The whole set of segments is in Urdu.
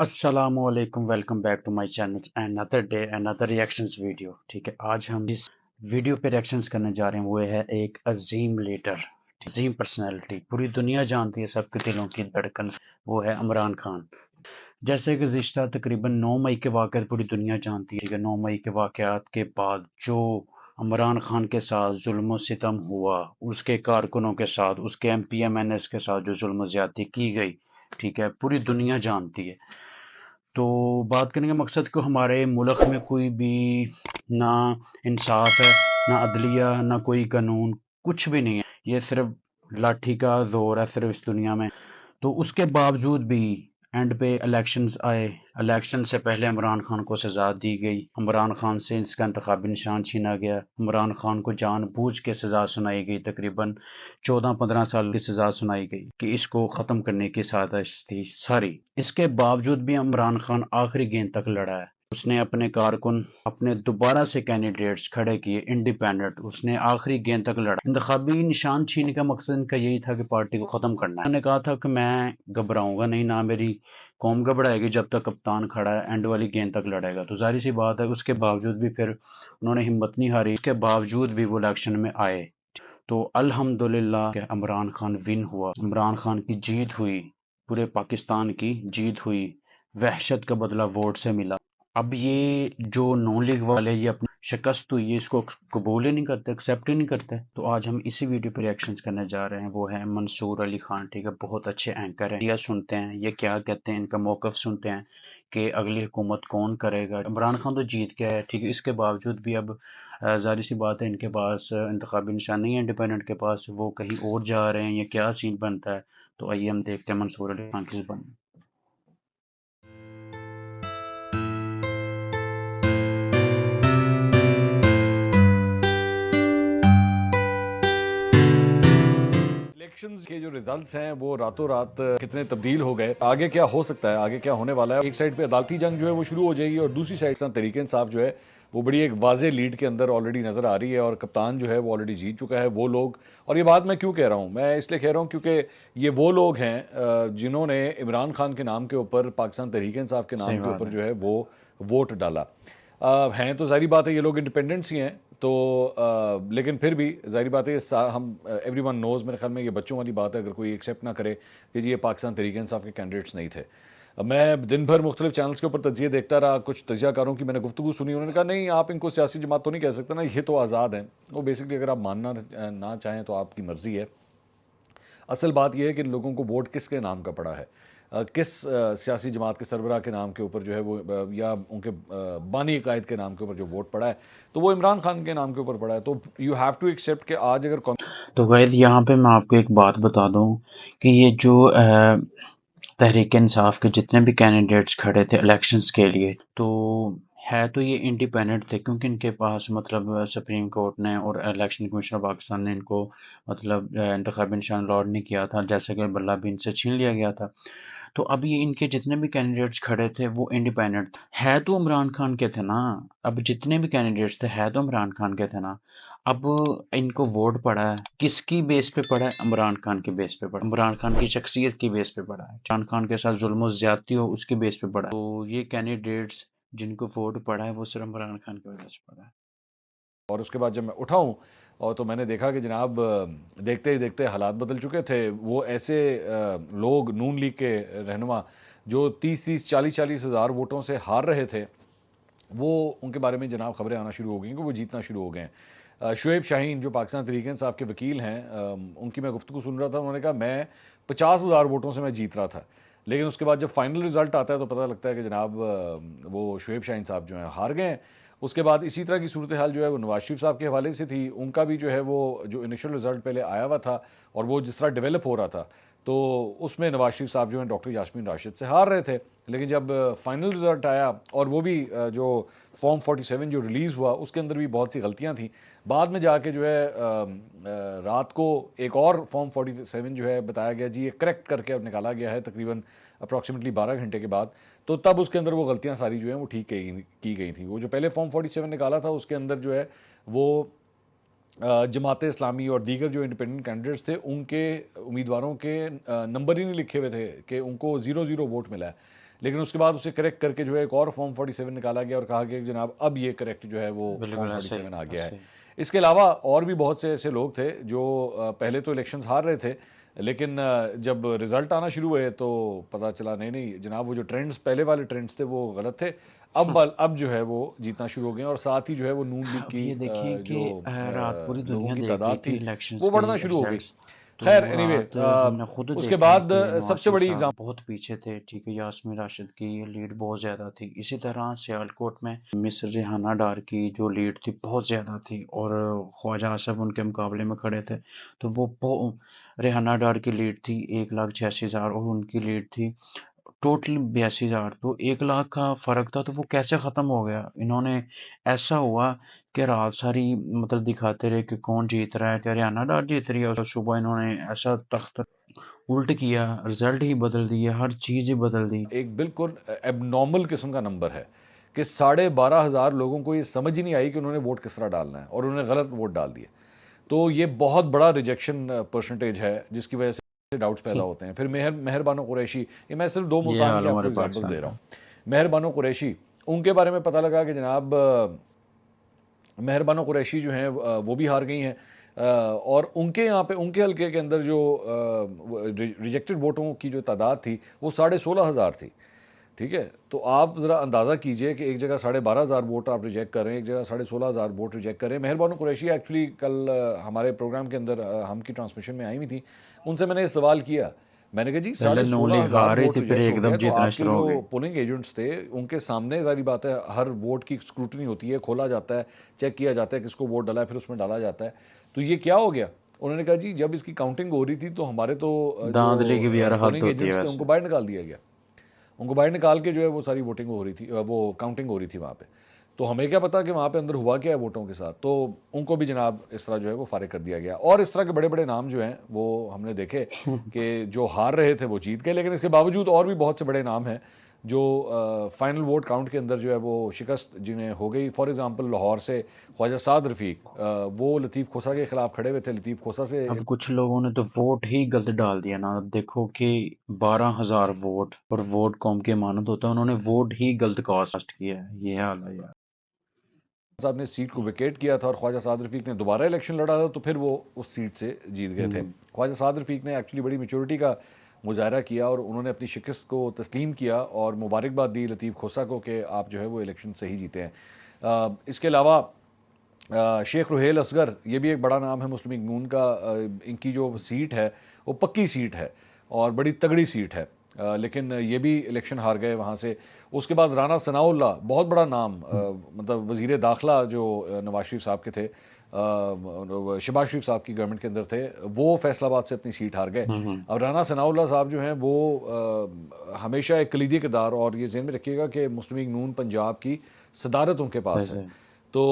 السلام علیکم، welcome back to my channel another day another reactions video. ٹھیک ہے، آج ہم جس ویڈیو پہ ریئیکشنز کرنے جا رہے ہیں وہ ہے ایک عظیم لیڈر، عظیم پرسنالٹی، پوری دنیا جانتی ہے، سب کے دلوں کی دھڑکن، وہ ہے عمران خان. جیسے کہ گزشتہ تقریباً 9 مئی کے واقعات پوری دنیا جانتی ہے کہ 9 مئی کے واقعات کے بعد جو عمران خان کے ساتھ ظلم و ستم ہوا، اس کے کارکنوں کے ساتھ، اس کے M P M N S کے ساتھ جو ظلم و زیادتی کی گئی، ٹھیک ہے، پوری دنیا جانتی ہے. تو بات کرنے کا مقصد کہ ہمارے ملک میں کوئی بھی نہ انصاف ہے، نہ عدلیہ، نہ کوئی قانون، کچھ بھی نہیں ہے. یہ صرف لاٹھی کا زور ہے صرف اس دنیا میں. تو اس کے باوجود بھی اینڈ پہ الیکشنز آئے، الیکشن سے پہلے عمران خان کو سزا دی گئی، عمران خان سے اس کا انتخابی نشان چھینا گیا، عمران خان کو جان بوجھ کے سزا سنائی گئی، تقریباً 14-15 سال کی سزا سنائی گئی کہ اس کو ختم کرنے کی سازش تھی ساری. اس کے باوجود بھی عمران خان آخری گیند تک لڑا ہے. اس نے اپنے کارکن، اپنے دوبارہ سے کینڈیڈیٹس کھڑے کیے انڈیپینڈنٹ. اس نے آخری گیند تک لڑا. انتخابی نشان چھیننے کا مقصد ان کا یہی تھا کہ پارٹی کو ختم کرنا ہے. انہوں نے کہا تھا کہ میں گھبراؤں گا نہیں، نہ میری قوم گھبرائے گی جب تک کپتان کھڑا ہے، اینڈ والی گیند تک لڑے گا. تو ظاہر سی بات ہے اس کے باوجود بھی پھر انہوں نے ہمت نہیں ہاری، اس کے باوجود بھی وہ الیکشن میں آئے. تو الحمدللہ کہ عمران خان ون ہوا، عمران خان کی جیت ہوئی، پورے پاکستان کی جیت ہوئی، وحشت کا بدلہ ووٹ سے ملا. اب یہ جو نون لیگ والے یہ اپنی شکست ہوئی ہے اس کو قبول ہی نہیں کرتے، ایکسیپٹ ہی نہیں کرتے. تو آج ہم اسی ویڈیو پہ ریئیکشنز کرنے جا رہے ہیں. وہ ہے منصور علی خان، ٹھیک ہے، بہت اچھے اینکر ہیں. یہ سنتے ہیں یہ کیا کہتے ہیں، ان کا موقف سنتے ہیں کہ اگلی حکومت کون کرے گا. عمران خان تو جیت گیا ہے، ٹھیک ہے، اس کے باوجود بھی اب ظاہر سی بات ہے ان کے پاس انتخابی نشان نہیں ہے، انڈیپینڈنٹ کے پاس، وہ کہیں اور جا رہے ہیں، یہ کیا سین بنتا ہے. تو آئیے ہم دیکھتے ہیں منصور علی خان کی زبان. الیکشنز کے جو ریزلٹس ہیں وہ راتوں رات کتنے تبدیل ہو گئے. آگے کیا ہو سکتا ہے، آگے کیا ہونے والا ہے. ایک سائڈ پہ عدالتی جنگ جو ہے وہ شروع ہو جائے گی اور دوسری سائڈ سے تحریک انصاف جو ہے وہ بڑی ایک واضح لیڈ کے اندر آلریڈی نظر آ رہی ہے، اور کپتان جو ہے وہ آلریڈی جیت چکا ہے. وہ لوگ، اور یہ بات میں کیوں کہہ رہا ہوں، میں اس لیے کہہ رہا ہوں کیونکہ یہ وہ لوگ ہیں جنہوں نے عمران خان کے نام کے اوپر، پاکستان تحریک انصاف کے نام صحیح کے بات اوپر ہے. جو ہے وہ ووٹ ڈالا. ہیں تو ظاہری بات ہے یہ لوگ انڈیپینڈنٹس ہی ہیں، تو لیکن پھر بھی ظاہری بات ہے ہم ایوری ون نوز، میرے خیال میں یہ بچوں والی بات ہے اگر کوئی ایکسیپٹ نہ کرے کہ جی یہ پاکستان تحریک انصاف کے کینڈیڈیٹس نہیں تھے. میں دن بھر مختلف چینلز کے اوپر تجزیے دیکھتا رہا، کچھ تجزیہ کاروں کی میں نے گفتگو سنی، انہوں نے کہا نہیں آپ ان کو سیاسی جماعت تو نہیں کہہ سکتے نا، یہ تو آزاد ہیں. وہ بیسکلی اگر آپ ماننا نہ چاہیں تو آپ کی مرضی ہے. اصل بات یہ ہے کہ ان لوگوں کو ووٹ کس کے نام کا پڑا ہے، کس سیاسی جماعت کے سربراہ کے نام کے اوپر جو ہے وہ، یا ان کے بانی عقائد کے نام کے اوپر جو ووٹ پڑا ہے تو وہ عمران خان کے نام کے اوپر پڑا ہے. تو یو ہیو ٹو ایکسیپٹ کہ آج اگر تو غیر یہاں پہ میں آپ کو ایک بات بتا دوں کہ یہ جو تحریک انصاف کے جتنے بھی کینڈیڈیٹس کھڑے تھے الیکشنز کے لیے، تو ہے تو یہ انڈیپینڈنٹ تھے، کیونکہ ان کے پاس مطلب سپریم کورٹ نے اور الیکشن کمیشن آف پاکستان نے ان کو مطلب انتخابی نشان الاٹ نہیں کیا تھا، جیسے کہ بلہ بھی ان سے چھین لیا گیا تھا. تو اب یہ ان کے جتنے بھی کینڈیڈیٹس کھڑے تھے وہ انڈیپینڈنٹ ہے تو عمران خان کے تھے نا. اب جتنے بھی کینڈیڈیٹس تھے ہے تو عمران خان کے تھے نا. اب ان کو ووٹ پڑا ہے کس کی بیس پہ پڑا ہے؟ عمران خان کی بیس پہ پڑا ہے، عمران خان کی شخصیت کی بیس پہ پڑا ہے، عمران خان کے ساتھ ظلم و زیادتی ہو اس کی بیس پہ پڑا ہے. تو یہ کینڈیڈیٹس جن کو ووٹ پڑا ہے وہ صرف عمران خان کی وجہ سے پڑا ہے. اور اس کے بعد جب میں اٹھا ہوں اور تو میں نے دیکھا کہ جناب دیکھتے ہی دیکھتے حالات بدل چکے تھے. وہ ایسے لوگ نون لیگ کے رہنما جو 30-40 ہزار ووٹوں سے ہار رہے تھے، وہ ان کے بارے میں جناب خبریں آنا شروع ہو گئیں کہ وہ جیتنا شروع ہو گئے ہیں. شعیب شاہین جو پاکستان تحریک انصاف کے وکیل ہیں، ان کی میں گفتگو سن رہا تھا. انہوں نے کہا میں 50,000 ووٹوں سے میں جیت رہا تھا، لیکن اس کے بعد جب فائنل رزلٹ آتا ہے تو پتہ لگتا ہے کہ جناب وہ شعیب شاہین صاحب جو ہیں ہار گئے ہیں. اس کے بعد اسی طرح کی صورتحال جو ہے وہ نواز شریف صاحب کے حوالے سے تھی. ان کا بھی جو ہے وہ جو انیشل رزلٹ پہلے آیا ہوا تھا اور وہ جس طرح ڈیولپ ہو رہا تھا تو اس میں نواز شریف صاحب جو ہیں ڈاکٹر یاسمین راشد سے ہار رہے تھے. لیکن جب فائنل رزلٹ آیا اور وہ بھی جو فارم 47 جو ریلیز ہوا اس کے اندر بھی بہت سی غلطیاں تھیں. بعد میں جا کے جو ہے رات کو ایک اور فارم 47 جو ہے بتایا گیا جی یہ کریکٹ کر کے نکالا گیا ہے تقریباً اپروکسیمیٹلی 12 گھنٹے کے بعد. تو تب اس کے اندر وہ غلطیاں ساری جو ہیں وہ ٹھیک کی گئی تھیں. وہ جو پہلے فارم 47 نکالا تھا اس کے اندر جو ہے وہ جماعت اسلامی اور دیگر جو انڈیپینڈنٹ کینڈیڈیٹس تھے ان کے امیدواروں کے نمبر ہی نہیں لکھے ہوئے تھے کہ ان کو 0-0 ووٹ ملا ہے. لیکن اس کے بعد اسے کریکٹ کر کے جو ہے ایک اور فارم 47 نکالا گیا اور کہا گیا کہ جناب اب یہ کریکٹ جو ہے وہ فارم بالکل ایسے ہی 47 آ گیا ہے. ایسے ہی. اس کے علاوہ اور بھی بہت سے ایسے لوگ تھے جو پہلے تو الیکشنز ہار رہے تھے، لیکن جب رزلٹ آنا شروع ہوئے تو پتہ چلا نہیں جناب وہ جو ٹرینڈز پہلے والے ٹرینڈز تھے وہ غلط تھے. اب جو ہے وہ جیتنا شروع ہو گئے اور ساتھ ہی جو ہے وہ نون لیگ اب کی یہ دیکھیے کہ جو رات پوری لوگوں دنیا کی دیکھ رہی تعداد تھی تھی الیکشنز وہ کے بڑھنا شروع ہو گئی. ریزلٹس. خیر تو اینی وے رات ہم نے خود اس کے دیکھا بعد uh, کہ سب نواز سے شریف بڑی صاحب ایگزامپل بہت پیچھے تھے. ٹھیک ہے، یاسمین راشد کی لیڈ بہت زیادہ تھی. اسی طرح سیالکوٹ میں مس ریحانہ ڈار کی جو لیڈ تھی بہت زیادہ تھی اور خواجہ آصف ان کے مقابلے میں کھڑے تھے. تو وہ ریحانہ ڈار کی لیڈ تھی 1,86,000 اور ان کی لیڈ تھی ٹوٹل 82,000. تو 1 لاکھ کا فرق تھا. تو وہ کیسے ختم ہو گیا؟ انہوں نے ایسا ہوا کہ رات ساری مطلب دکھاتے رہے کہ کون جیت رہا ہے، کہ ہریانہ ڈار جیت رہی ہے، اور صبح انہوں نے ایسا تخت الٹ کیا، رزلٹ ہی بدل دیے، ہر چیز ہی بدل دی. ایک بالکل ایب نارمل قسم کا نمبر ہے کہ 12,500 لوگوں کو یہ سمجھ ہی نہیں آئی کہ انہوں نے ووٹ کس طرح ڈالنا ہے اور انہوں نے غلط ووٹ ڈال دیے. تو یہ بہت بڑا ریجیکشن پرسنٹیج ہے جس کی وجہ سے ڈاؤٹس پیدا ہوتے ہیں. پھر مہر بانو قریشی، یہ میں صرف 2 یہ ملتان حال کی آپ کو ہمارے ایگزامپل پاکستان دے رہا کا. ہوں. مہر بانو قریشی، ان کے بارے میں پتہ لگا کہ جناب مہر بانو قریشی جو ہیں وہ بھی ہار گئی ہیں اور ان کے یہاں پہ ان کے حلقے کے اندر جو ریجیکٹڈ ووٹوں کی جو تعداد تھی وہ 16,500 تھی. ٹھیک ہے، تو آپ ذرا اندازہ کیجئے کہ ایک جگہ 12,500 ووٹ آپ ریجیکٹ کر رہے ہیں، ایک جگہ 16,500 ووٹ ریجیکٹ کر رہے ہیں. مہر بانو قریشی ایکچولی کل ہمارے پروگرام کے اندر ہم کی ٹرانسمیشن میں آئی ہوئی تھی. ان سے میں نے یہ سوال کیا، میں نے کہا جی پہلے نون لیگ 16,500 ہار رہی ووٹ تھی، پھر ریجیکٹ ہو ایک گیا دم تو جیتنا آپ کے شروع ہو جو گئی. پولنگ ایجنٹس تھے ان کے سامنے ظاہری بات ہے ہر ووٹ کی اسکروٹنی ہوتی ہے، کھولا جاتا ہے، چیک کیا جاتا ہے کس کو ووٹ ڈالا ہے، پھر اس میں ڈالا جاتا ہے. تو یہ کیا ہو گیا؟ انہوں نے کہا جی جب اس کی کاؤنٹنگ ہو رہی تھی تو ہمارے تو داندلی کی بھی یار جو حد پولنگ ہوتی ہے ایجنٹس تھے ان ویسے. کو باہر نکال دیا گیا. ان کو باہر نکال کے جو ہے وہ ساری ووٹنگ ہو رہی تھی، وہ کاؤنٹنگ ہو رہی تھی وہاں پہ. تو ہمیں کیا پتا کہ وہاں پہ اندر ہوا کیا ہے ووٹوں کے ساتھ. تو ان کو بھی جناب اس طرح جو ہے وہ فارغ کر دیا گیا. اور اس طرح کے بڑے بڑے نام جو ہیں وہ ہم نے دیکھے کہ جو ہار رہے تھے وہ جیت گئے. لیکن اس کے باوجود اور بھی بہت سے بڑے نام ہیں جو فائنل ووٹ کاؤنٹ کے اندر جو ہے وہ شکست جنہیں ہو گئی. فار ایگزامپل لاہور سے خواجہ سعد رفیق، وہ لطیف کھوسا کے خلاف کھڑے ہوئے تھے. لطیف کھوسا سے اب کچھ لوگوں نے تو ووٹ ہی غلط ڈال دیا نا. اب دیکھو کہ 12,000 ووٹ اور ووٹ قوم کی امانت ہوتا ہے، انہوں نے ووٹ ہی غلط کاسٹ کیا ہے. یہ حال ہے یار. صاحب نے سیٹ کو ویکیٹ کیا تھا اور خواجہ سعد رفیق نے دوبارہ الیکشن لڑا تھا تو پھر وہ اس سیٹ سے جیت گئے تھے. خواجہ سعد رفیق نے ایکچولی بڑی میچورٹی کا مظاہرہ کیا اور انہوں نے اپنی شکست کو تسلیم کیا اور مبارکباد دی لطیف کھوسا کو کہ آپ جو ہے وہ الیکشن صحیح جیتے ہیں. اس کے علاوہ شیخ رحیل اصغر، یہ بھی ایک بڑا نام ہے مسلم لیگ نون کا. ان کی جو سیٹ ہے وہ پکی سیٹ ہے اور بڑی تگڑی سیٹ ہے، لیکن یہ بھی الیکشن ہار گئے وہاں سے. اس کے بعد رانا ثناء اللہ، بہت بڑا نام، مطلب وزیر داخلہ جو نواز شریف صاحب کے تھے، شہباز شریف صاحب کی گورنمنٹ کے اندر تھے، وہ فیصل آباد سے اپنی سیٹ ہار گئے. اور رانا ثناء اللہ صاحب جو ہیں وہ ہمیشہ ایک کلیدی کردار، اور یہ ذہن میں رکھیے گا کہ مسلم لیگ نون پنجاب کی صدارت ان کے پاس ہے، تو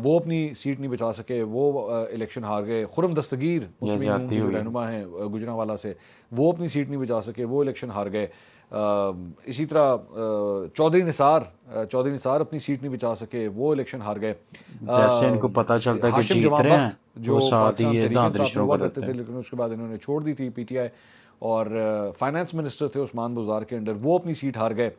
وہ اپنی سیٹ نہیں بچا سکے، وہ الیکشن ہار گئے. خرم دستگیر مسلم لیگ نون کے جو رہنما ہیں گجرانوالہ سے، وہ اپنی سیٹ نہیں بچا سکے، وہ الیکشن ہار گئے. اسی طرح چودھری نثار اپنی سیٹ نہیں بچا سکے، وہ الیکشن ہار گئے. جیسے ان کو پتہ چلتا ہے کہ ہاشم جیت جمع رہے ہیں بخت جو وہ ساتھ پاکستان ہی تحریک دھاندلی انصاف میں شروع ہوا کر کرتے دیتے تھے، ہیں. لیکن اس کے بعد انہوں نے چھوڑ دی تھی پی ٹی آئی. اور فائنانس منسٹر تھے عثمان بزدار کے انڈر، وہ اپنی سیٹ ہار گئے.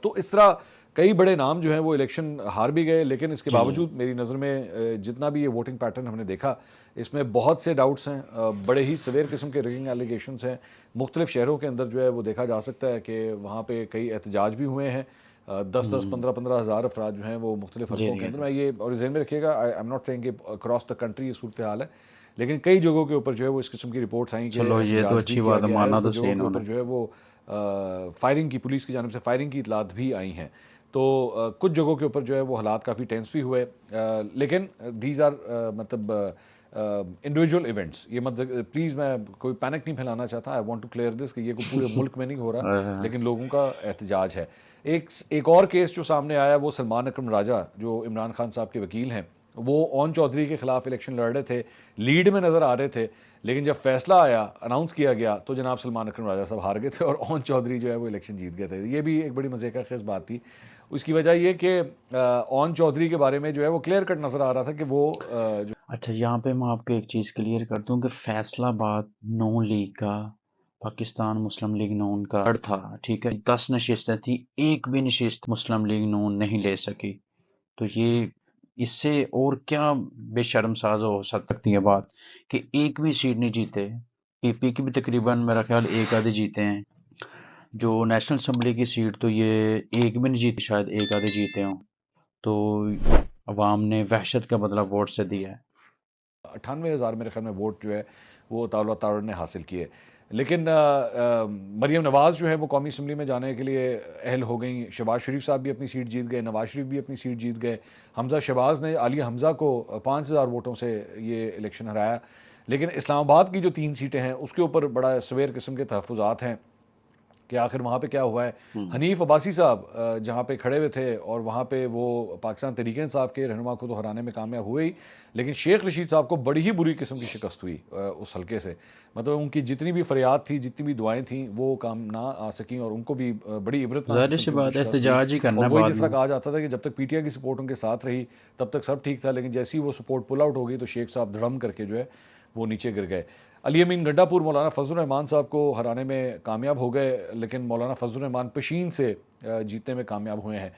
تو اس طرح کئی بڑے نام جو ہیں وہ الیکشن ہار بھی گئے. لیکن اس کے باوجود میری نظر میں جتنا بھی یہ ووٹنگ پیٹرن ہم نے دیکھا اس میں بہت سے ڈاؤٹس ہیں، بڑے ہی سویر قسم کے ریگنگ ایلیگیشنز ہیں. مختلف شہروں کے اندر جو ہے وہ دیکھا جا سکتا ہے کہ وہاں پہ کئی احتجاج بھی ہوئے ہیں. 10 15 ہزار افراد جو ہیں وہ مختلف حلقوں کے اندر. میں یہ اور ذہن میں رکھیے گا، آئی ایم ناٹ سیئنگ کہ اکراس دا کنٹری یہ صورتحال ہے، لیکن کئی جگہوں کے اوپر جو ہے وہ اس قسم کی رپورٹس آئیں کہ چلو یہ تو احتجاج بھی اچھی کیا بات ہے، گیا ہے. مانا تو کچھ صحیح جگہوں کے انہوں نے. اوپر جو ہے وہ فائرنگ کی، پولیس کی جانب سے فائرنگ کی اطلاعات بھی آئی ہیں. تو کچھ جگہوں کے اوپر جو ہے وہ حالات کافی ٹینس بھی ہوئے. لیکن دیز آر مطلب انڈیویجول ایونٹس. یہ پلیز میں کوئی پینک نہیں پھیلانا چاہتا، I want to clear this کہ یہ کوئی پورے ملک میں نہیں ہو رہا، لیکن لوگوں کا احتجاج ہے. ایک اور کیس جو سامنے آیا وہ سلمان اکرم راجہ جو عمران خان صاحب کے وکیل ہیں، وہ اون چودھری کے خلاف الیکشن لڑ رہے تھے، لیڈ میں نظر آ رہے تھے، لیکن جب فیصلہ آیا، اناؤنس کیا گیا، تو جناب سلمان اکرم راجہ صاحب ہار گئے تھے اور اون چودھری جو ہے وہ الیکشن جیت گئے تھے. یہ بھی ایک بڑی مزے کا خیز بات تھی. اس کی وجہ یہ کہ اون چودھری کے بارے میں جو ہے وہ کلیئر کٹ نظر آ رہا تھا کہ وہ اچھا یہاں پہ میں آپ کو ایک چیز کلیئر کر دوں کہ فیصلہ آباد نون لیگ کا پاکستان مسلم لیگ نون کا گڑھ تھا، ٹھیک ہے، 10 نشستیں تھیں، ایک بھی نشست مسلم لیگ نون نہیں لے سکی. تو یہ اس سے اور کیا بے شرم ساز ہو سکتی ہے بات کہ ایک بھی سیٹ نہیں جیتے. پی پی کی بھی تقریباً میرا خیال ایک آدھے جیتے ہیں. جو نیشنل اسمبلی کی سیٹ تو یہ ایک بھی نہیں جیتی، شاید ایک آدھے جیتے ہوں. تو عوام نے وحشت کا بدلہ ووٹ سے دیا ہے. 98,000 میرے خیال میں ووٹ جو ہے وہ طاولہ تاور نے حاصل کیے. لیکن مریم نواز جو ہے وہ قومی اسمبلی میں جانے کے لیے اہل ہو گئیں. شہباز شریف صاحب بھی اپنی سیٹ جیت گئے، نواز شریف بھی اپنی سیٹ جیت گئے. حمزہ شہباز نے عالیہ حمزہ کو 5,000 ووٹوں سے یہ الیکشن ہرایا. لیکن اسلام آباد کی جو 3 سیٹیں ہیں اس کے اوپر بڑا سویر قسم کے تحفظات ہیں کہ آخر وہاں پہ کیا ہوا ہے. حنیف عباسی صاحب جہاں پہ کھڑے ہوئے تھے اور وہاں پہ وہ پاکستان تحریک انصاف کے رہنما کو تو ہرانے میں کامیاب ہوئے ہی، لیکن شیخ رشید صاحب کو بڑی ہی بری قسم کی شکست ہوئی اس حلقے سے. مطلب ان کی جتنی بھی فریاد تھی، جتنی بھی دعائیں تھیں، وہ کام نہ آ سکیں اور ان کو بھی بڑی عبرتناک ظاہر قسم سی کی ان کو بات ہے، شکست ہوئی. احتجاج ہی کرنا اور ہے وہی بعد جس طرح میں. کہا جاتا تھا کہ جب تک پی ٹی آئی کی سپورٹ ان کے ساتھ رہی تب تک سب ٹھیک تھا، لیکن جیسی وہ سپورٹ پل آؤٹ ہو گئی تو شیخ صاحب دھڑم کر کے جو ہے وہ نیچے گر گئے. علی امین گنڈا پور مولانا فضل الرحمان صاحب کو ہرانے میں کامیاب ہو گئے، لیکن مولانا فضل الرحمان پشین سے جیتنے میں کامیاب ہوئے ہیں.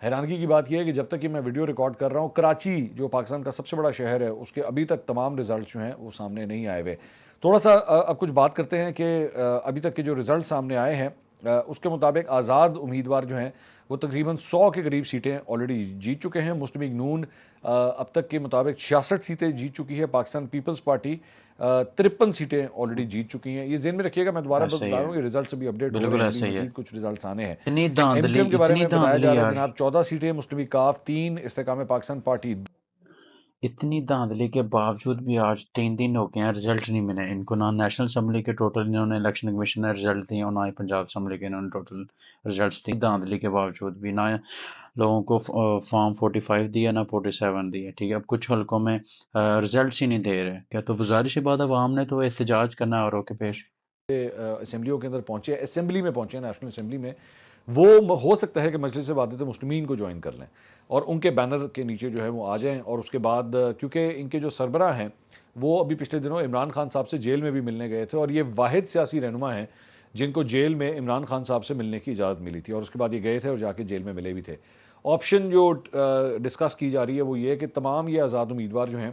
حیرانگی کی بات یہ ہے کہ جب تک کہ میں ویڈیو ریکارڈ کر رہا ہوں، کراچی جو پاکستان کا سب سے بڑا شہر ہے اس کے ابھی تک تمام رزلٹ جو ہیں وہ سامنے نہیں آئے ہوئے. تھوڑا سا اب کچھ بات کرتے ہیں کہ ابھی تک کے جو رزلٹ سامنے آئے ہیں اس کے مطابق آزاد امیدوار جو ہیں وہ تقریباً 100 کے قریب سیٹیں آلریڈی جیت چکے ہیں. مسلم لیگ نون اب تک کے مطابق 66 سیٹیں جیت چکی ہے. پاکستان پیپلز پارٹی 53 سیٹیں آلریڈی جیت چکی ہیں. یہ ذہن میں رکھیے گا، میں دوبارہ ایسا ہی بتا رہا ہے، ہوں، یہ رزلٹس ابھی اپڈیٹ ہو رہے بالکل ہیں، ابھی ایسا ہی ہے. مزید کچھ رزلٹس آنے ہیں. اتنی ایم کیو دھاندلی، ایم کے بارے اتنی میں بتایا جا دھاندلی رہا ہے یار، جناب 14 سیٹیں، مسلم لیگ کاف 3، استحکام پاکستان پارٹی. اتنی دھاندلی کے باوجود بھی آج 3 دن ہو گئے ہیں، رزلٹ نہیں ملے ان کو. نہ نیشنل اسمبلی کے ٹوٹل انہوں نے الیکشن کمیشن نے رزلٹ دیے اور نہ ہی پنجاب اسمبلی کے انہوں نے ٹوٹل رزلٹس دی. دھاندلی کے باوجود بھی نہ لوگوں کو فارم 45 دیا نہ 47 دیا. ٹھیک ہے، اب کچھ حلقوں میں رزلٹس ہی نہیں دے رہے. کیا تو گزارش بات عوام نے تو احتجاج کرنا ہے اور کے پیش. اسمبلیوں کے اندر پہنچے، اسمبلی میں پہنچے، نیشنل اسمبلی میں، وہ ہو سکتا ہے کہ مجلس وحدت المسلمین کو جوائن کر لیں اور ان کے بینر کے نیچے جو ہے وہ آ جائیں. اور اس کے بعد کیونکہ ان کے جو سربراہ ہیں وہ ابھی پچھلے دنوں عمران خان صاحب سے جیل میں بھی ملنے گئے تھے، اور یہ واحد سیاسی رہنما ہیں جن کو جیل میں عمران خان صاحب سے ملنے کی اجازت ملی تھی، اور اس کے بعد یہ گئے تھے اور جا کے جیل میں ملے بھی تھے. آپشن جو ڈسکس کی جا رہی ہے وہ یہ ہے کہ تمام یہ آزاد امیدوار جو ہیں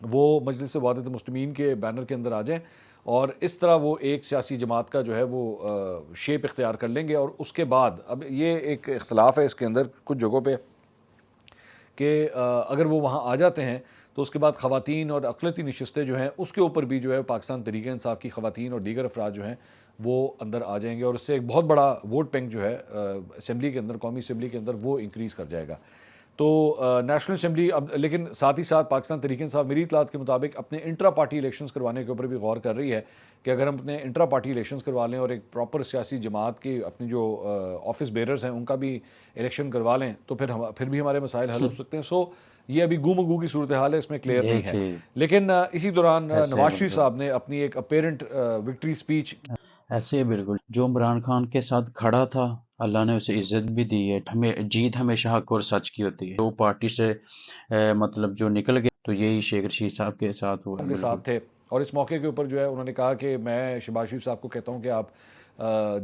وہ مجلس وحدت المسلمین کے بینر کے اندر آ جائیں اور اس طرح وہ ایک سیاسی جماعت کا جو ہے وہ شیپ اختیار کر لیں گے. اور اس کے بعد اب یہ ایک اختلاف ہے اس کے اندر کچھ جگہوں پہ کہ اگر وہ وہاں آ جاتے ہیں تو اس کے بعد خواتین اور اقلیتی نشستیں جو ہیں اس کے اوپر بھی جو ہے پاکستان تحریک انصاف کی خواتین اور دیگر افراد جو ہیں وہ اندر آ جائیں گے، اور اس سے ایک بہت بڑا ووٹ بینک جو ہے اسمبلی کے اندر، قومی اسمبلی کے اندر، وہ انکریز کر جائے گا. تو نیشنل اسمبلی اب لیکن ساتھ ہی ساتھ پاکستان تحریک انصاف میری اطلاعات کے مطابق اپنے انٹرا پارٹی الیکشنز کروانے کے اوپر بھی غور کر رہی ہے کہ اگر ہم اپنے انٹرا پارٹی الیکشنز کروا لیں اور ایک پراپر سیاسی جماعت کی اپنی جو آفس بیررز ہیں ان کا بھی الیکشن کروا لیں تو پھر بھی ہمارے مسائل حل ہو سکتے ہیں. سو یہ ابھی گو مگو کی صورتحال ہے، اس میں کلیئر یہ نہیں ہے. چیز لیکن اسی دوران ایسے ہے نواز شریف بالکل، صاحب نے اپنی ایک اپیرنٹ وکٹری اسپیچ ایسے ہی بالکل. جو عمران خان کے ساتھ کھڑا تھا اللہ نے اسے عزت بھی دی ہے. جیت ہمیشہ حق اور سچ کی ہوتی ہے. جو پارٹی سے مطلب جو نکل گئے تو یہی شیخ رشید صاحب کے ساتھ ہوا ہے. کے بالکل ساتھ تھے، اور اس موقع کے اوپر جو ہے انہوں نے کہا کہ میں شہباز شریف صاحب کو کہتا ہوں کہ آپ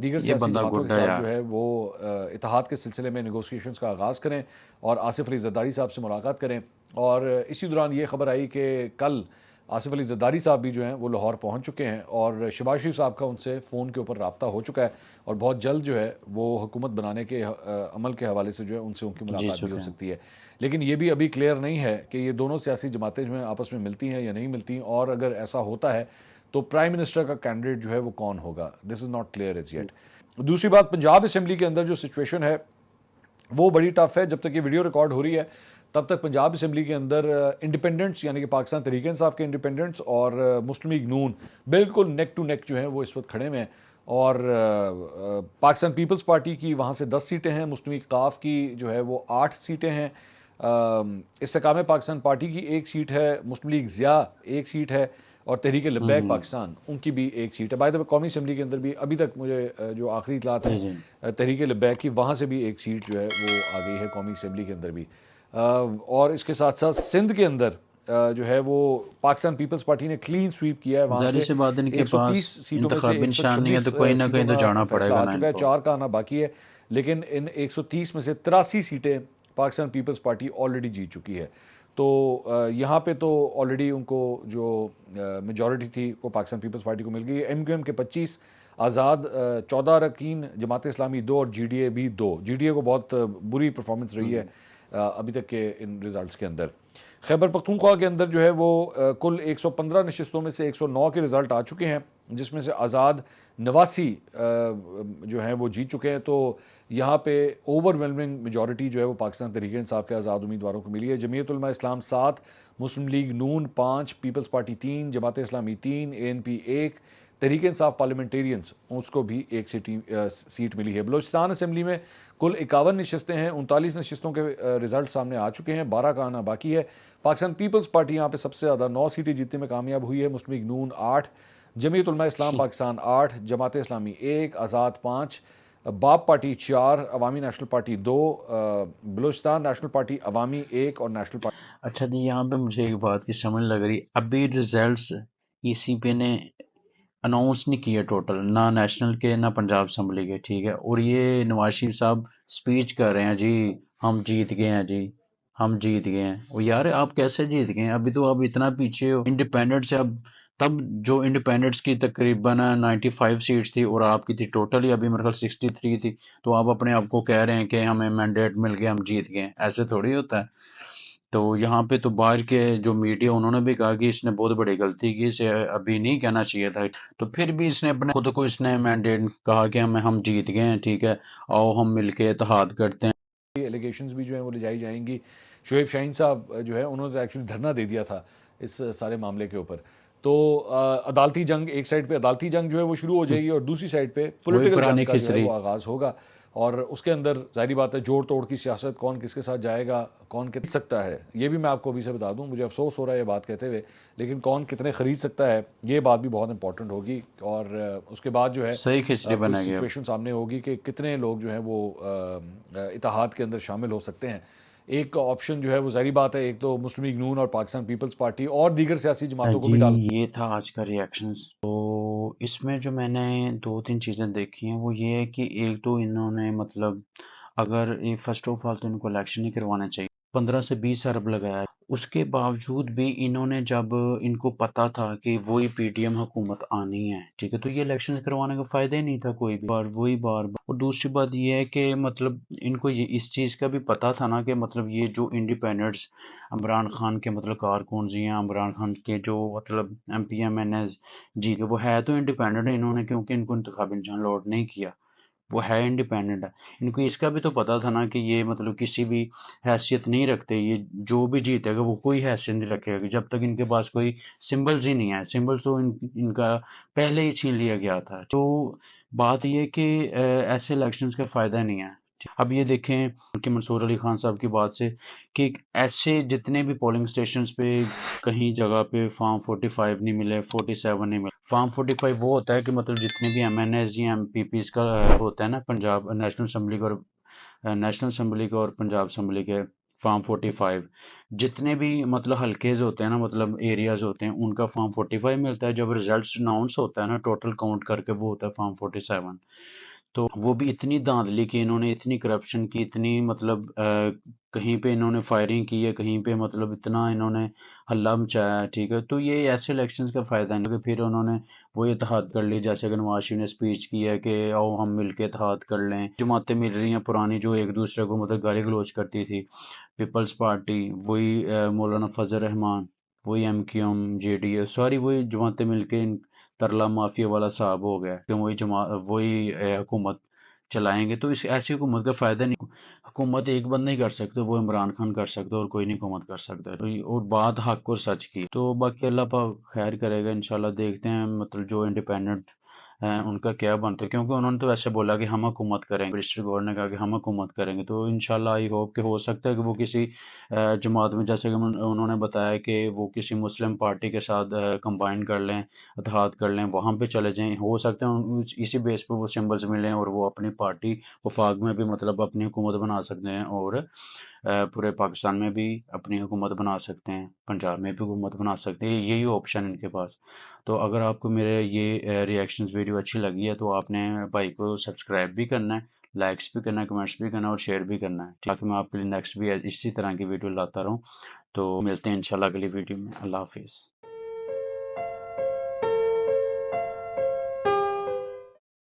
دیگر یہ سیاسی بندہ جماعتوں کے گڈ ہے ساتھ یار. جو ہے وہ اتحاد کے سلسلے میں نیگوسیشنز کا آغاز کریں اور آصف علی زرداری صاحب سے ملاقات کریں. اور اسی دوران یہ خبر آئی کہ کل آصف علی زرداری صاحب بھی جو ہیں وہ لاہور پہنچ چکے ہیں اور شہباز شریف صاحب کا ان سے فون کے اوپر رابطہ ہو چکا ہے اور بہت جلد جو ہے وہ حکومت بنانے کے عمل کے حوالے سے جو ہے ان سے ان کی ملاقات بھی ہو سکتی ہے. لیکن یہ بھی ابھی کلیئر نہیں ہے کہ یہ دونوں سیاسی جماعتیں جو ہیں آپس میں ملتی ہیں یا نہیں ملتی، اور اگر ایسا ہوتا ہے تو پرائم منسٹر کا کینڈیڈیٹ جو ہے وہ کون ہوگا. This is not clear as yet. دوسری بات، پنجاب اسمبلی کے اندر جو سچویشن ہے وہ بڑی ٹف ہے. جب تک یہ ویڈیو ریکارڈ ہو رہی ہے تب تک پنجاب اسمبلی کے اندر انڈیپینڈنٹس یعنی کہ پاکستان تحریک انصاف کے انڈیپینڈنٹس اور مسلم لیگ نون بالکل نیک ٹو نیک جو ہیں وہ اس وقت کھڑے ہوئے ہیں. اور پاکستان پیپلز پارٹی کی وہاں سے 10 سیٹیں ہیں، مسلم لیگ کاف کی جو ہے وہ 8 سیٹیں ہیں، استحکام پاکستان پارٹی کی 1 سیٹ ہے، مسلم لیگ ضیاء 1 سیٹ ہے، اور تحریک لبیک پاکستان ان کی بھی 1 سیٹ ہے. بائی دا وے قومی اسمبلی کے اندر بھی ابھی تک مجھے جو آخری اطلاعات ہیں تحریک لبیک کی وہاں سے بھی 1 سیٹ جو ہے وہ آ گئی ہے قومی اسمبلی کے اندر بھی. اور اس کے ساتھ ساتھ سندھ کے اندر جو ہے وہ پاکستان پیپلز پارٹی نے کلین سویپ کیا ہے، وہاں ظاہر سے سی بات ان کے 130 پاس سیٹوں میں سے انتخابی نشان نہیں ہے تو 126 کوئی نہ سیٹوں کہیں تو کا جانا پڑے فیصلہ گا آ نا ان چکا ہے، کو۔ 4 کا آنا باقی ہے، لیکن ان 130 میں سے 83 سیٹیں پاکستان پیپلز پارٹی آلریڈی جیت چکی ہے۔ تو یہاں پہ تو آلریڈی ان کو جو میجورٹی تھی وہ پاکستان پیپلز پارٹی کو مل گئی ہے۔ ایم کیو ایم کے 25، آزاد 14 اراکین، جماعت اسلامی 2 اور جی ڈی اے بھی 2۔ جی ڈی اے کو بہت بری پرفارمنس رہی ہے ابھی تک کے ان ریزلٹس کے اندر۔ خیبر پختونخوا کے اندر جو ہے وہ کل 115 نشستوں میں سے 109 کے رزلٹ آ چکے ہیں، جس میں سے آزاد 89 جو ہیں وہ جیت چکے ہیں۔ تو یہاں پہ اوور ویلمنگ میجورٹی جو ہے وہ پاکستان تحریک انصاف کے آزاد امیدواروں کو ملی ہے۔ جمعیت علماء اسلام 7، مسلم لیگ نون 5، پیپلز پارٹی 3، جماعت اسلامی 3، اے N P 1، Tehreek Insaf parliamentarians اس کو بھی ایک سیٹ ملی ہے۔ بلوچستان اسمبلی میں کل 51 نشستیں ہیں، 39 نشستوں کے رزلٹ سامنے آ چکے ہیں، 12 کا آنا باقی ہے۔ پاکستان پیپلز پارٹی یہاں پہ سب سے زیادہ 9 سیٹیں جیتنے میں کامیاب ہوئی ہے، مسلم لیگ نون 8، جمعیت علماء اسلام پاکستان 8، جماعت اسلامی 1، آزاد 5، باب پارٹی 4، عوامی national party 2، Balochistan national party عوامی 1 اور نیشنل پارٹی۔ اچھا جی، یہاں پہ مجھے ایک بات کی سمجھ لگ رہی، ابھی ریزلٹس ای سی پی نے اناؤنس نہیں کیا ٹوٹل، نہ نیشنل کے نہ پنجاب اسمبلی کے، ٹھیک ہے، اور یہ نواز شریف صاحب سپیچ کر رہے ہیں جی ہم جیت گئے ہیں، جی ہم جیت گئے ہیں۔ وہ یار آپ کیسے جیت گئے ہیں؟ ابھی تو آپ اتنا پیچھے ہو انڈیپینڈنٹ سے۔ اب تب جو انڈیپینڈنٹس کی تقریباً 95 سیٹس تھی اور آپ کی تھی ٹوٹلی ابھی میرے خیال 63 تھی، تو آپ اپنے آپ کو کہہ رہے ہیں کہ ہمیں مینڈیٹ مل گیا، ہم جیت گئے ہیں۔ ایسے تھوڑی ہوتا ہے۔ تو یہاں پہ تو باہر کے جو میڈیا انہوں نے بھی کہا کہ اس نے بہت بڑی غلطی کی، اسے ابھی نہیں کہنا چاہیے تھا، تو پھر بھی اس نے اپنے خود کو اس نے مینڈیٹ کہا کہ ہم جیت گئے ہیں، ٹھیک ہے، آؤ ہم مل کے اتحاد کرتے ہیں۔ ایلیگیشنز بھی جو ہیں وہ لے جائی جائیں گی۔ شعیب شاہین صاحب جو ہے انہوں نے ایکچولی دھرنا دے دیا تھا اس سارے معاملے کے اوپر۔ تو عدالتی جنگ، ایک سائڈ پہ عدالتی جنگ جو ہے وہ شروع ہو جائے گی اور دوسری سائڈ پہ وہی پولیٹیکل پرانی جنگ کا جو ہے کھچڑی۔ وہ آغاز ہوگا، اور اس کے اندر ظاہری بات ہے جوڑ توڑ کی سیاست، کون کس کے ساتھ جائے گا، کون کتنا سکتا ہے، یہ بھی میں آپ کو ابھی سے بتا دوں، مجھے افسوس ہو رہا ہے یہ بات کہتے ہوئے، لیکن کون کتنے خرید سکتا ہے یہ بات بھی بہت امپورٹنٹ ہوگی۔ اور اس کے بعد جو ہے صحیح کھچڑی کوئی بنا گیا۔ سچویشن سامنے ہوگی کہ کتنے لوگ جو ہیں وہ اتحاد کے اندر شامل ہو سکتے ہیں۔ ایک آپشن جو ہے وہ ظاہری بات ہے، ایک تو مسلم لیگ نون اور پاکستان پیپلز پارٹی اور دیگر سیاسی جماعتوں کو جی بھی ڈال۔ یہ تھا آج کا ریئیکشنز۔ تو اس میں جو میں نے 2-3 چیزیں دیکھی ہیں وہ یہ ہے کہ ایک تو انہوں نے مطلب اگر فرسٹ آف آل تو ان کو الیکشن ہی کروانا چاہیے، 15 سے 20 ارب لگایا، اس کے باوجود بھی انہوں نے جب ان کو پتا تھا کہ وہی پی ٹی ایم حکومت آنی ہے، ٹھیک ہے، تو یہ الیکشن کروانے کا فائدہ ہی نہیں تھا کوئی بھی، وہی بار اور دوسری بات یہ ہے کہ مطلب ان کو یہ اس چیز کا بھی پتا تھا نا کہ مطلب یہ جو انڈیپینڈنٹس عمران خان کے مطلب کارکن جی ہیں، عمران خان کے جو مطلب M P M N S G کے وہ ہے تو انڈیپینڈنٹ، انہوں نے کیونکہ ان کو انتخابی نشان لوڈ نہیں کیا، وہ ہے انڈیپینڈنٹ ہے، ان کو اس کا بھی تو پتا تھا نا کہ یہ مطلب کسی بھی حیثیت نہیں رکھتے، یہ جو بھی جیتے گا وہ کوئی حیثیت نہیں رکھے گا جب تک ان کے پاس کوئی سمبلز ہی نہیں ہے، سمبلز تو ان کا پہلے ہی چھین لیا گیا تھا۔ تو بات یہ کہ ایسے الیکشنز کا فائدہ نہیں ہے۔ اب یہ دیکھیں کہ منصور علی خان صاحب کی بات سے کہ ایسے جتنے بھی پولنگ سٹیشنز پہ کہیں جگہ پہ فارم 45 نہیں ملے، 47 نہیں ملے۔ فارم 45 وہ ہوتا ہے کہ مطلب جتنے بھی ایم این ایز یا ایم پی پیز کا ہوتا ہے نا پنجاب نیشنل اسمبلی کا اور پنجاب اسمبلی کے فارم 45 جتنے بھی مطلب حلقےز ہوتے ہیں نا، مطلب ایریاز ہوتے ہیں، ان کا فارم 45 ملتا ہے، جب ریزلٹس اناؤنس ہوتا ہے نا ٹوٹل کاؤنٹ کر کے وہ ہوتا ہے فارم 47۔ تو وہ بھی اتنی دھاندلی کی انہوں نے، اتنی کرپشن کی، اتنی مطلب کہیں پہ انہوں نے فائرنگ کی ہے، کہیں پہ مطلب اتنا انہوں نے ہلا مچایا ہے، ٹھیک ہے، تو یہ ایسے الیکشنز کا فائدہ نہیں کہ پھر انہوں نے وہ اتحاد کر لی، جیسے کہ نواز شریف نے سپیچ کی ہے کہ آؤ ہم مل کے اتحاد کر لیں، جماعتیں مل رہی ہیں پرانی جو ایک دوسرے کو مطلب گالی گلوچ کرتی تھی، پیپلز پارٹی وہی مولانا فضل الرحمان، وہی M Q M, J D S, ساری وہی جماعتیں مل کے ترلا مافیا والا صاحب ہو گیا کہ وہی حکومت چلائیں گے، تو اس ایسی حکومت کا فائدہ نہیں۔ حکومت ایک بند نہیں کر سکتے، وہ عمران خان کر سکتے اور کوئی نہیں حکومت کر سکتا، اور بات حق اور سچ کی۔ تو باقی اللہ پاک خیر کرے گا انشاءاللہ، دیکھتے ہیں مطلب جو انڈیپینڈنٹ ان کا کیا بنتا ہے، کیونکہ انہوں نے تو ایسے بولا کہ ہم حکومت کریں گے، منسٹر گور نے کہا کہ ہم حکومت کریں گے، تو انشاءاللہ آئی ہوپ کہ ہو سکتا ہے کہ وہ کسی جماعت میں، جیسے کہ انہوں نے بتایا کہ وہ کسی مسلم پارٹی کے ساتھ کمبائن کر لیں، اتحاد کر لیں، وہاں پہ چلے جائیں، ہو سکتا ہے اسی بیس پہ وہ سمبلز ملیں اور وہ اپنی پارٹی وفاق میں بھی مطلب اپنی حکومت بنا سکتے ہیں، اور پورے پاکستان میں بھی اپنی حکومت بنا سکتے ہیں، پنجاب میں بھی حکومت بنا سکتے ہیں، یہی آپشن ان کے پاس۔ تو اگر آپ کو میرے یہ ریئیکشنز ویڈیو اچھی لگی ہے تو آپ نے بھائی کو سبسکرائب بھی کرنا ہے، لائکس بھی کرنا ہے، کمنٹس بھی کرنا ہے اور شیئر بھی کرنا ہے، تاکہ میں آپ کے لیے نیکسٹ بھی اسی طرح کی ویڈیو لاتا رہوں۔ تو ملتے ہیں انشاءاللہ اگلی ویڈیو میں۔ اللہ حافظ۔